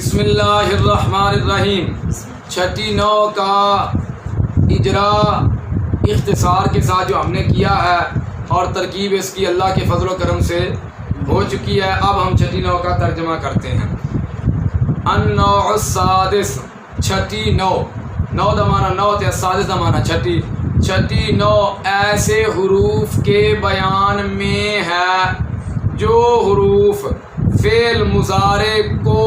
بسم اللہ الرحمن الرحیم. چھٹی نو کا اجرا اختصار کے ساتھ جو ہم نے کیا ہے اور ترکیب اس کی اللہ کے فضل و کرم سے ہو چکی ہے. اب ہم چھٹی نو کا ترجمہ کرتے ہیں. النوع السادس، چھٹی نو. نو دمانہ نو تے سادس دمانہ چھٹی. چھٹی نو ایسے حروف کے بیان میں ہے جو حروف فعل مضارع کو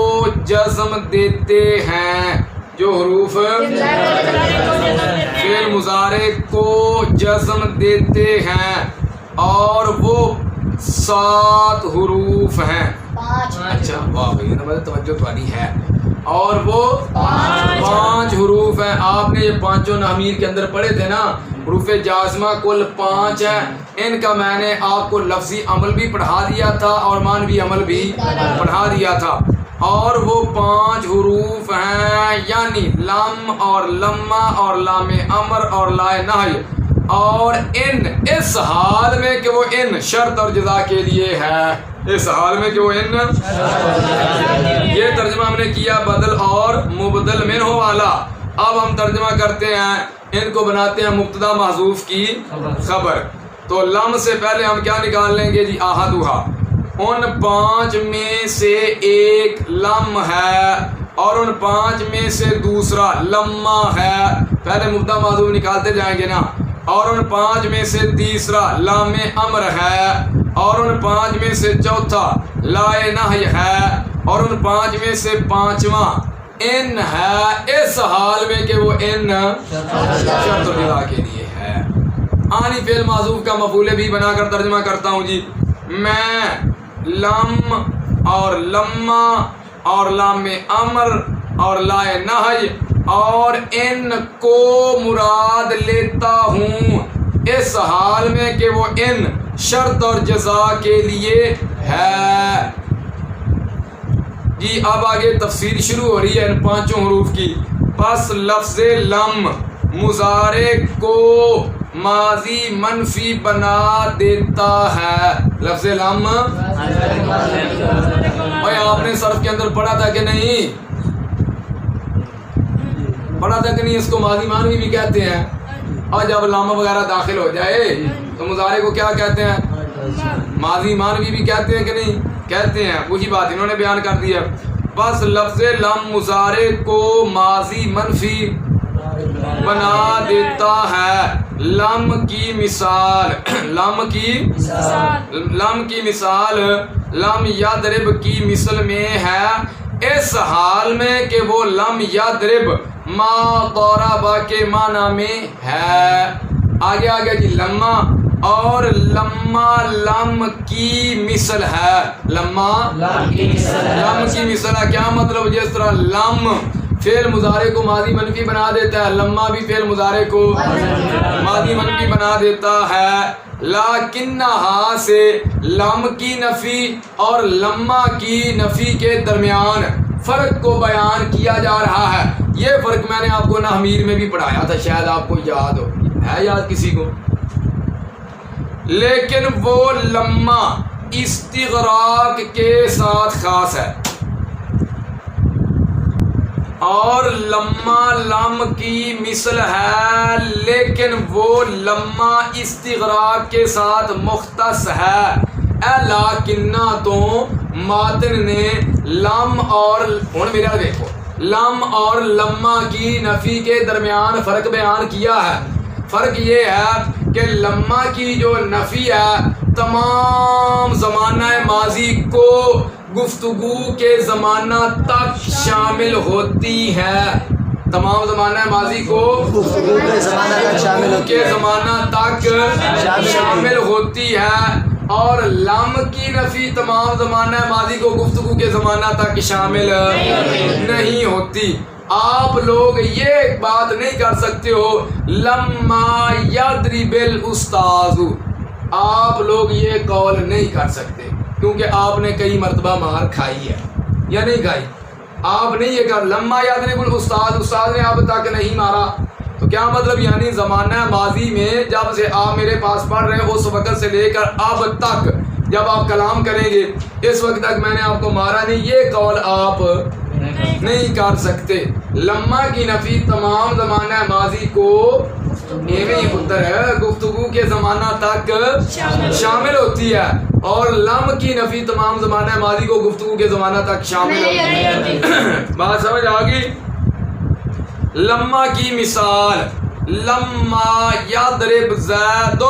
جزم دیتے ہیں. جو حروف فعل مضارع کو جزم دیتے ہیں اور وہ 7 حروف ہیں. اچھا واہ بھائی توجہ تمہاری ہے. اور وہ 5 حروف ہیں. آپ نے یہ پانچوں نحمیر کے اندر پڑھے تھے نا. حروف جازمہ کل 5 ہیں. ان کا میں نے آپ کو لفظی عمل بھی پڑھا دیا تھا اور معنوی عمل بھی پڑھا دیا تھا. اور وہ 5 حروف ہیں یعنی لم اور لما اور لام امر اور لائے نہی. اور ان اس حال میں کہ وہ ان شرط اور جزا کے لیے ہے. اس حال میں کہ وہ ان یہ ترجمہ ہم نے کیا بدل اور مبدل منہ والا. اب ہم ترجمہ کرتے ہیں. ان کو بناتے ہیں مبتدا محذوف کی خبر. تو لم سے پہلے ہم کیا نکال لیں گے جی؟ احدھا. ان 5 میں سے ایک لم ہے اور ان 5 میں سے دوسرا لما ہے. پہلے مبتدا محذوف نکالتے جائیں گے نا. اور ان 5 میں سے تیسرا لام امر ہے اور ان 5 میں سے چوتھا لائے نہی ہے اور ان 5 میں سے 5واں ان ہے. اس حال میں کہ وہ ان شرط و جزا کے لیے ہے. آنی فعل معذوف کا مفعول بھی بنا کر ترجمہ کرتا ہوں جی. میں لم اور لما اور لام امر اور لائے نہی اور ان کو مراد لیتا ہوں اس حال میں کہ وہ ان شرط اور جزا کے لیے ہے. جی اب آگے تفسیر شروع ہو رہی ہے ان 5 حروف کی. پس لفظ لم مضارع کو ماضی منفی بنا دیتا ہے. لفظ لم بھائی آپ نے صرف کے اندر پڑھا تھا کہ نہیں؟ پڑھا تھا کہ نہیں؟ اس کو ماضی مانوی بھی کہتے ہیں. اور جب لام وغیرہ داخل ہو جائے تو مضارع کو کیا کہتے ہیں؟ ماضی مانوی بھی کہتے ہیں کہ نہیں؟ کہتے ہیں. وہی بات انہوں نے بیان کر دیا. بس لفظ لم مضارع کو ماضی منفی بنا دیتا ہے. لم کی مثال لم یضرب کی مثل میں ہے اس حال میں کہ وہ لم یضرب ما ضرب کے معنی میں ہے. آگے جی لما اور لما لم کی مثل ہے. لم کی مثل ہے. کیا مطلب؟ جس طرح لم فعل مضارع کو ماضی منفی بنا دیتا ہے لما بھی فعل مضارع کو ماضی منفی بنا دیتا ہے. لیکنہا سے لم کی نفی اور لما کی نفی کے درمیان فرق کو بیان کیا جا رہا ہے. یہ فرق میں نے آپ کو نحمیر میں بھی پڑھایا تھا، شاید آپ کو یاد ہو. ہے یاد کسی کو؟ لیکن وہ لما استغراق کے ساتھ خاص ہے اور لما لم کی مثل ہے لیکن وہ لما استغراق کے ساتھ مختص ہے. لیکنہ تو ماتن نے لم اور میرا دیکھو لم اور لما کی نفی کے درمیان فرق بیان کیا ہے. فرق یہ ہے کہ لما کی جو نفی ہے تمام زمانہ ماضی کو گفتگو کے زمانہ تک شامل ہوتی ہے. تمام زمانہ ماضی کو گفتگو کے زمانہ تک شامل ہوتی ہے اور لم کی نفی تمام زمانہ ماضی کو گفتگو کے زمانہ تک شامل نہیں ہوتی. آپ لوگ یہ بات نہیں کر سکتے ہو لما یضرب الاستاذ. آپ لوگ یہ قول نہیں کر سکتے کیونکہ آپ نے کئی مرتبہ مار کھائی ہے یا نہیں کھائی. آپ نے یہ کہا لما یضرب الاستاذ، استاد نے اب تک نہیں مارا. تو کیا مطلب؟ یعنی زمانہ ماضی میں جب سے آپ میرے پاس پڑھ رہے اس وقت سے لے کر اب تک جب آپ کلام کریں گے اس وقت تک میں نے آپ کو مارا نہیں. یہ قول آپ نہیں کر سکتے. لما کی نفی تمام زمانہ ماضی کو ایویں اتر ہے گفتگو کے زمانہ تک شامل ہوتی ہے, اور لم کی نفی تمام زمانہ ماضی کو گفتگو کے زمانہ تک شامل ہوتی ہے. بات سمجھ آ گئی. لما کی مثال لما یضرب زید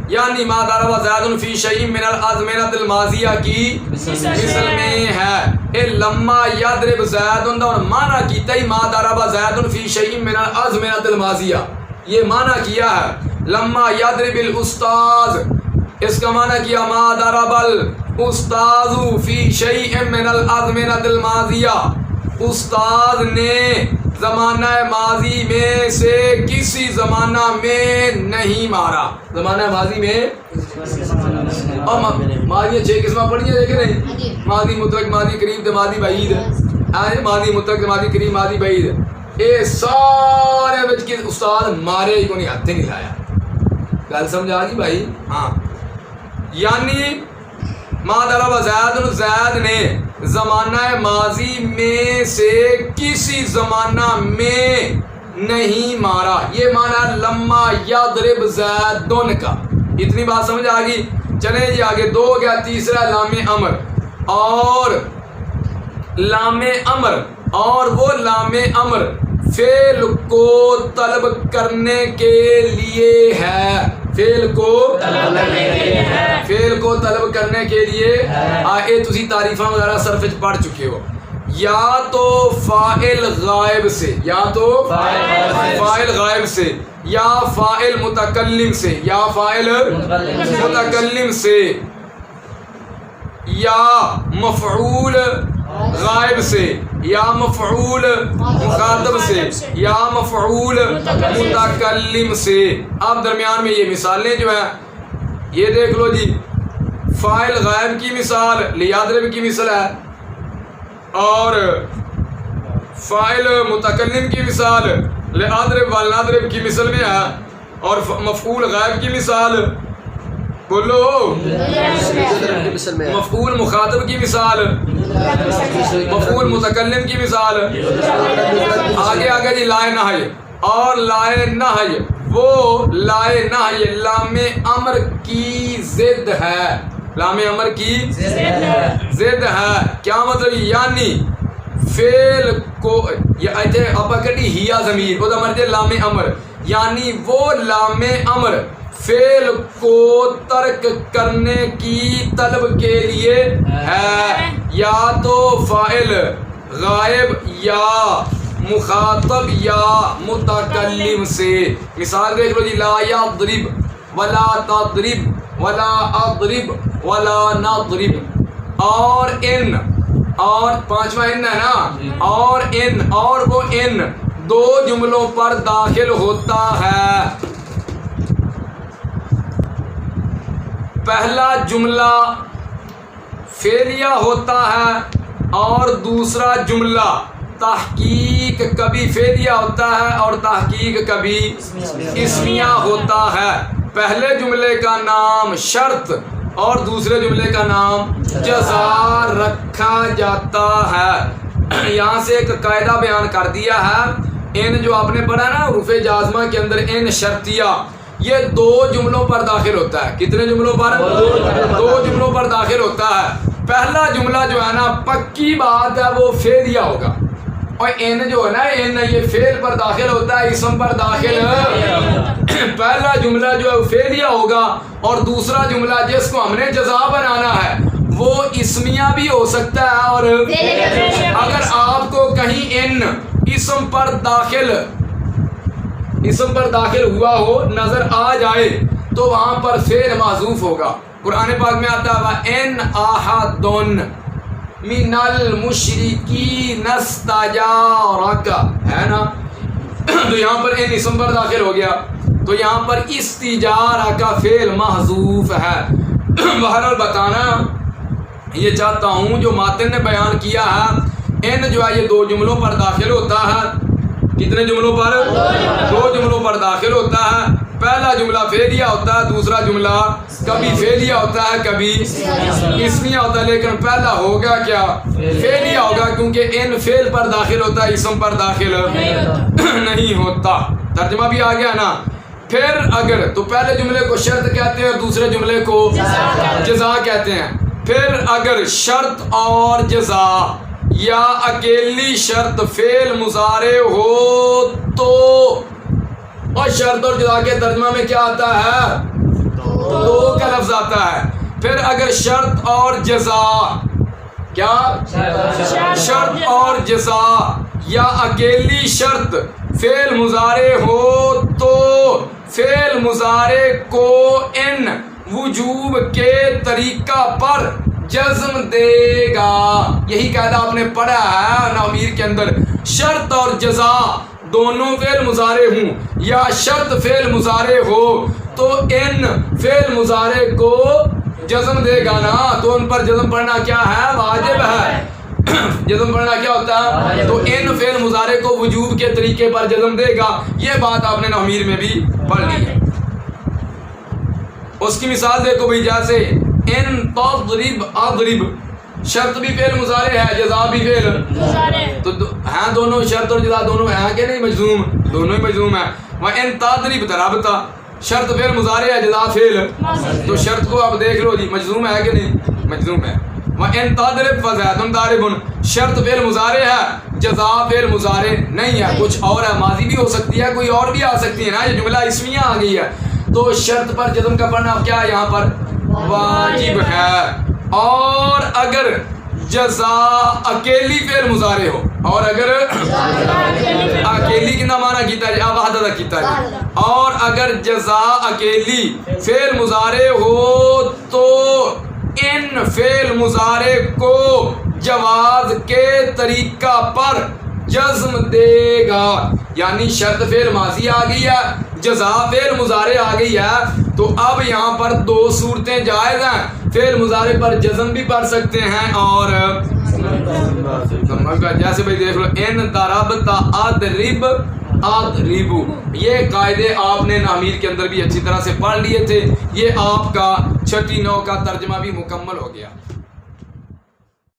یعنی ما ضرب زید فی شیء من الازمنۃ الماضیہ کی مثل میں ہے. اے لما یضرب زید اور معنی کیتا ہی ما ضرب زید فی شیء من الازمنۃ الماضیہ, یہ معنی کیا ہے. لما یضرب الاستاذ اس کا معنی کیا ما ضرب الاستاذ فی شیء من الازمنۃ الماضیہ, استاد نے زمانہ ماضی میں سے کسی زمانہ میں نہیں مارا. زمانہ ماضی میں ماضی 6 قسمیں پڑھی ہیں دیکھیں نہیں, ماضی مطلق, ماضی قریب, ماضی بعید, ماضی مطلق, ماضی قریب, ماضی بعید, یہ سارے بچ کے استاد مارے ہی کو نہیں, ہاتھ نہیں لایا. گل سمجھا گی بھائی؟ ہاں, یعنی ما ضرب زید زید نے زمانہ ماضی میں سے کسی زمانہ میں نہیں مارا, یہ معنی لما یضرب زیدن کا. اتنی بات سمجھ آ گئی. چلیں جی آگے, 2 ہو گیا. تیسرا لام امر, اور لام امر اور وہ لام امر فعل کو طلب کرنے کے لیے ہے. فعل کو طلب کرنے کے لیے آئے تسی تعریفاں وغیرہ صرف پڑھ چکے ہو. یا تو فاعل غائب سے, یا تو فاعل غائب سے, یا فاعل متکلم سے, یا فاعل متکلم سے, یا مفعول غائب سے, یا مفعول مخاطب سے, یا مفعول متکلم سے. اب درمیان میں یہ مثالیں جو ہیں یہ دیکھ لو جی. فاعل غائب کی مثال لیضرب کی مثال ہے, اور فاعل متکلم کی مثال لیضرب ولنضرب کی مثال میں ہے, اور مفعول غائب کی مثال بولو مفعول مخاطب کی مثال, مفعول متکلم کی مثال. آگے آگے جی لائے نہی, اور لائے نہی وہ لائے نہی لام امر کی ضد ہے. لام امر کی ضد ہے. کیا مطلب؟ یعنی فعل کو آپ کہتی ہیا ضمیر وہ مرجع لام امر, یعنی وہ لام امر فعل کو ترک کرنے کی طلب کے لیے ہے, یا تو فاعل غائب یا مخاطب یا متکلم سے. مثال دیکھ لو جی. لا یضرب ولا تضرب ولا اضرب ولا نضرب, اور ان, اور پانچواں ان ہے نا, اور ان, اور وہ ان 2 جملوں پر داخل ہوتا ہے. پہلا جملہ فعلیہ ہوتا ہے اور دوسرا جملہ تحقیق کبھی فعلیہ ہوتا ہے اور تحقیق کبھی اسمیہ ہوتا ہے. پہلے جملے کا نام شرط اور دوسرے جملے کا نام جزا رکھا جاتا ہے. یہاں سے ایک قاعدہ بیان کر دیا ہے. ان جو آپ نے پڑھا نا حروف جازمہ کے اندر ان شرطیہ, یہ 2 جملوں پر داخل ہوتا ہے. کتنے جملوں پر؟ 2 جملوں پر داخل ہوتا ہے. پہلا جملہ جو ہے نا پکی بات ہے وہ فعلیہ ہوگا, اور ان جو ہے نا ان یہ فعل پر داخل ہوتا ہے, اسم پر داخل. پہلا جملہ جو ہے فعلیہ ہوگا, اور دوسرا جملہ جس کو ہم نے جزا بنانا ہے وہ اسمیہ بھی ہو سکتا ہے. اور اگر آپ کو کہیں ان اسم پر داخل ہوا ہو نظر آ جائے تو وہاں پر فعل محذوف ہوگا. قرآن پاک میں آتا ہے ان احد من المشرکین استجارک, ہے نا, تو یہاں پر ان اسم پر داخل ہو گیا تو یہاں پر استجارہ کا فعل محذوف ہے. بہرحال بتانا یہ چاہتا ہوں جو ماتن نے بیان کیا ہے, ان جو ہے یہ 2 جملوں پر داخل ہوتا ہے, کتنے جملوں پر؟ دو جملوں پر داخل ہوتا ہے. پہلا جملہ فعلیہ ہوتا ہے, دوسرا جملہ کبھی فعلیہ ہوتا ہے کبھی اسمیہ ہوتا ہے, لیکن پہلا ہوگا کیا؟ فعلیہ ہوگا, کیونکہ ان فعل پر داخل ہوتا ہے, اسم پر داخل نہیں ہوتا. ترجمہ بھی آ گیا نا. پھر اگر تو پہلے جملے کو شرط کہتے ہیں اور دوسرے جملے کو جزا کہتے ہیں. پھر اگر شرط اور جزا یا اکیلی شرط فعل مضارع ہو تو, اور شرط اور جزا کے ترجمہ میں کیا آتا ہے؟ دو کا لفظ آتا ہے. پھر اگر شرط اور جزا, کیا شرط اور جزا یا اکیلی شرط فعل مضارع ہو تو فعل مضارع کو ان وجوب کے طریقہ پر جزم دے گا. یہی قاعدہ آپ نے پڑھا ہے نامیر کے اندر. شرط اور جزا دونوں فعل مضارع ہوں یا شرط فعل مضارع ہو تو ان فعل مضارع کو جزم دے گا نا. تو ان پر جزم پڑھنا کیا ہے؟ واجب ہے. جزم پڑھنا کیا ہوتا ہے؟ تو ان فعل مضارع کو وجوب کے طریقے پر جزم دے گا. یہ بات آپ نے نامیر میں بھی پڑھ لی ہے. اس کی مثال دیکھو بھائی, جیسے ان تضرب اضرب, شرط بھی فعل مضارع ہے, جزا بھی فعل, تو ہیں دونوں شرط اور جزا دونوں ہیں کہ نہیں؟ مجزوم, دونوں ہی مجزوم ہیں. وَإِن تَضْرِبْ ضَرَبْتَ, شرط فعل مضارع ہے, جزا فعل, تو شرط کو آپ دیکھ لو جی, مجزوم ہے کہ نہیں؟ مجزوم ہے. وَإِن تَضْرِبْ فَزَيْدٌ ضَارِبٌ, شرط فعل مضارع ہے, جزا فعل مضارع نہیں ہے, کچھ اور ہے, ماضی بھی ہو سکتی ہے, کوئی اور بھی آ سکتی ہے نا. یہ جملہ اسمیہ آ گئی ہے, تو شرط پر جزم کا پڑھنا کیا ہے یہاں پر؟ واجب ہے. اور اگر جزا اکیلی فعل مضارع ہو, اور اگر اکیلی کتنا معنی کیتا ہے؟ وحدت کیتا ہے. اور اگر جزا اکیلی فعل مضارع ہو تو ان فعل مضارع کو جواز کے طریقہ پر جزم دے گا. یعنی شرط فعل ماضی آ گئی ہے, جزا فعل مضارع آ گئی ہے, تو اب یہاں پر دو صورتیں جائز ہیں. فعل مضارع پر جزم بھی پڑھ سکتے ہیں اور جیسے بھائی دیکھ لو, ان ضربت اضرب اضرب, یہ قاعدے آپ نے نامیر کے اندر بھی اچھی طرح سے پڑھ لیے تھے. یہ آپ کا 6 9 کا ترجمہ بھی مکمل ہو گیا.